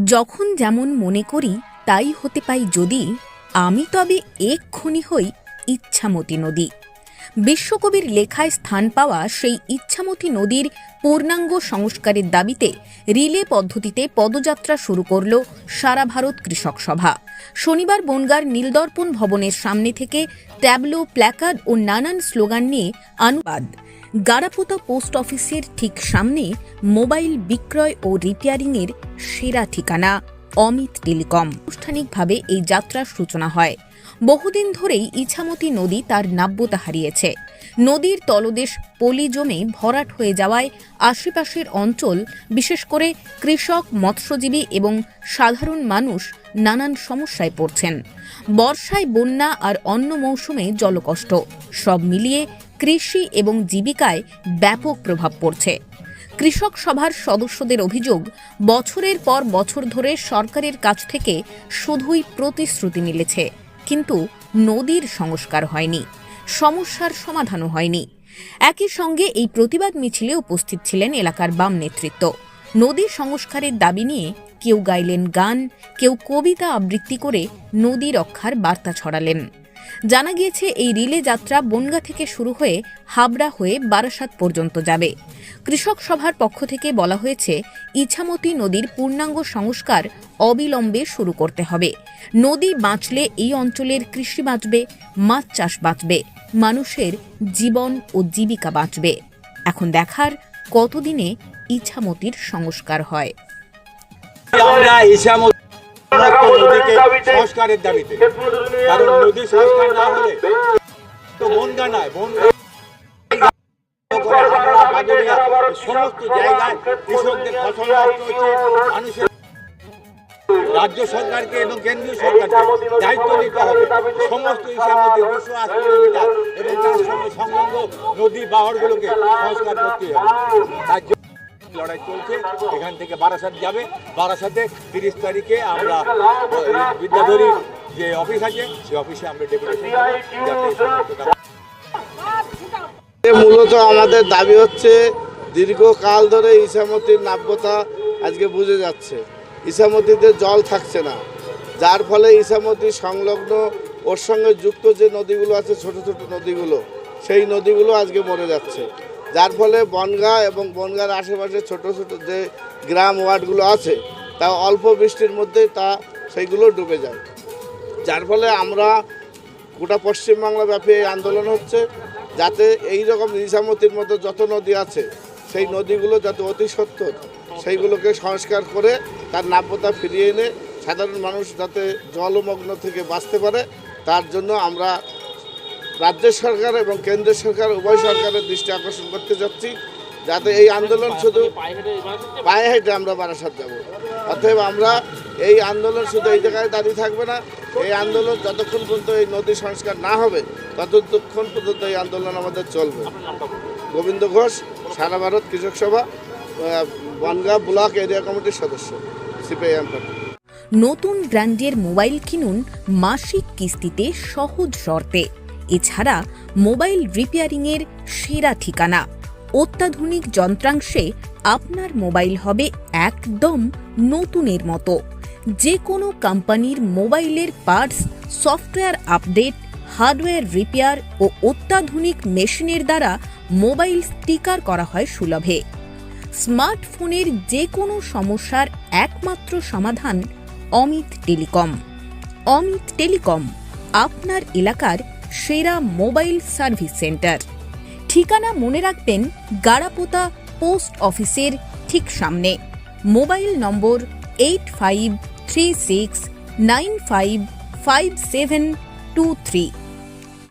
যখন যেমন মনে করি তাই হতে পাই যদি, আমি তবে এক্ষুনি হই ইচ্ছামতী নদী। বিশ্বকবির লেখায় স্থান পাওয়া সেই ইচ্ছামতী নদীর পূর্ণাঙ্গ সংস্কারের দাবিতে রিলে পদ্ধতিতে পদযাত্রা শুরু করল সারা ভারত কৃষক সভা। শনিবার বনগাঁর নীলদর্পণ ভবনের সামনে থেকে ট্যাবলো, প্ল্যাকার্ড ও নানান স্লোগান নিয়ে আনুবাদ। গাড়াপোতা পোস্ট অফিসের ঠিক সামনে মোবাইল বিক্রয় ও রিপেয়ারিংয়ের সেরা ঠিকানা অমিত টেলিকম। আনুষ্ঠানিকভাবে এই যাত্রার সূচনা হয়। বহুদিন ধরেই ইছামতী নদী তার নাব্যতা হারিয়েছে। নদীর তলদেশ পলি জমে ভরাট হয়ে যাওয়ায় আশেপাশের অঞ্চল, বিশেষ করে কৃষক, মৎস্যজীবী এবং সাধারণ মানুষ নানান সমস্যায় পড়ছেন। বর্ষায় বন্যা আর অন্য মৌসুমে জলকষ্ট, সব মিলিয়ে কৃষি এবং জীবিকায় ব্যাপক প্রভাব পড়ছে। কৃষক সভার সদস্যদের অভিযোগ, বছরের পর বছর ধরে সরকারের কাছ থেকে শুধুই প্রতিশ্রুতি মিলেছে, কিন্তু নদীর সংস্কার হয়নি, সমস্যার সমাধানও হয়নি। একই সঙ্গে এই প্রতিবাদ মিছিলে উপস্থিত ছিলেন এলাকার বাম নেতৃত্ব। নদী সংস্কারের দাবি নিয়ে কেউ গাইলেন গান, কেউ কবিতা আবৃত্তি করে নদী রক্ষার বার্তা ছড়ালেন। জানা গিয়েছে এই রিলে যাত্রা বনগাঁ থেকে শুরু হয়ে হাবড়া হয়ে বারাসাত পর্যন্ত যাবে। কৃষক সভার পক্ষ থেকে বলা হয়েছে, ইছামতী নদীর পূর্ণাঙ্গ সংস্কার অবিলম্বে শুরু করতে হবে। নদী বাঁচলে এই অঞ্চলের কৃষি বাঁচবে, মাছ চাষ বাঁচবে, মানুষের জীবন ও জীবিকা বাঁচবে। এখন দেখার কতদিনে ইছামতির সংস্কার হয়। নদীকে সংস্কারের দাবিতে, কারণ নদী সংস্কার না হলে তো বনগাঁ নয়, সমস্ত জায়গায় কৃষকদের ফসল নষ্ট হচ্ছে। মানুষের রাজ্য সরকারকে এবং কেন্দ্রীয় সরকারকে দায়িত্ব নিতে হবে। সমস্ত ইছামতী 280 কিলোমিটার এবং তার সঙ্গে সংলগ্ন নদী বাহরগুলোকে সংস্কার করতে হবে। তার জন্য লড়াই চলছে। এখান থেকে বারাসাত যাবে। বারাসাতে 30 তারিখে আমরা বিদ্যাধরীর যে অফিস আছে সেই অফিসে আমরা ডেপুটেশন মূলত আমাদের দাবি হচ্ছে, দীর্ঘকাল ধরে ইছামতীর নাব্যতা আজকে বুঝে যাচ্ছে। ইছামতীতে জল থাকছে না, যার ফলে ইছামতী সংলগ্ন ওর সঙ্গে যুক্ত যে নদীগুলো আছে, ছোট ছোট নদীগুলো, সেই নদীগুলো আজকে মরে যাচ্ছে। যার ফলে বনগাঁ এবং বনগাঁর আশেপাশে ছোট ছোট যে গ্রাম ওয়ার্ডগুলো আছে, তা অল্প বৃষ্টির মধ্যেই সেইগুলো ডুবে যায়। যার ফলে আমরা গোটা পশ্চিমবাংলা ব্যাপী এই আন্দোলন হচ্ছে, যাতে এই রকম ইছামতীর মতো যত নদী আছে সেই নদীগুলো যাতে অতি সত্বর সেইগুলোকে সংস্কার করে তার নাব্যতা ফিরিয়ে এনে সাধারণ মানুষ যাতে জলমগ্ন থেকে বাঁচতে পারে, তার জন্য আমরা রাজ্য সরকার এবং কেন্দ্র সরকার উভয় সরকারের দৃষ্টি আকর্ষণ করতে যাচ্ছি, যাতে এই আন্দোলন শুধু পায়ে হেঁটে আমরা বারাসাত যাব। অতএব আমরা এই আন্দোলন শুধু এই জায়গায় দাঁড়িয়ে থাকবে না। এই আন্দোলন যতক্ষণ পর্যন্ত এই নদী সংস্কার না হবে, ততক্ষণ পর্যন্ত এই আন্দোলন আমাদের চলবে। গোবিন্দ ঘোষ, সারা ভারত কৃষক সভা, বনগাঁ ব্লক এরিয়া কমিটির সদস্য, সিপিআইএম পার্টি। নতুন ব্র্যান্ডের মোবাইল কিনুন মাসিক কিস্তিতে সহজ শর্তে। এছাড়া মোবাইল রিপেয়ারিংয়ের সেরা ঠিকানা। অত্যাধুনিক যন্ত্রাংশে আপনার মোবাইল হবে একদম নতুনের মতো। যে কোনো কোম্পানির মোবাইলের parts, software update, hardware repair ও অত্যাধুনিক মেশিনের দ্বারা মোবাইল স্টিকার করা হয় সুলভে। স্মার্টফোনের যে কোনো সমস্যার একমাত্র সমাধান অমিত টেলিকম। অমিত টেলিকম আপনার এলাকার সেরা মোবাইল সার্ভিস সেন্টার। ঠিকানা মনে রাখবেন, গাড়াপোতা পোস্ট অফিসের ঠিক সামনে। মোবাইল নম্বর 8536955723।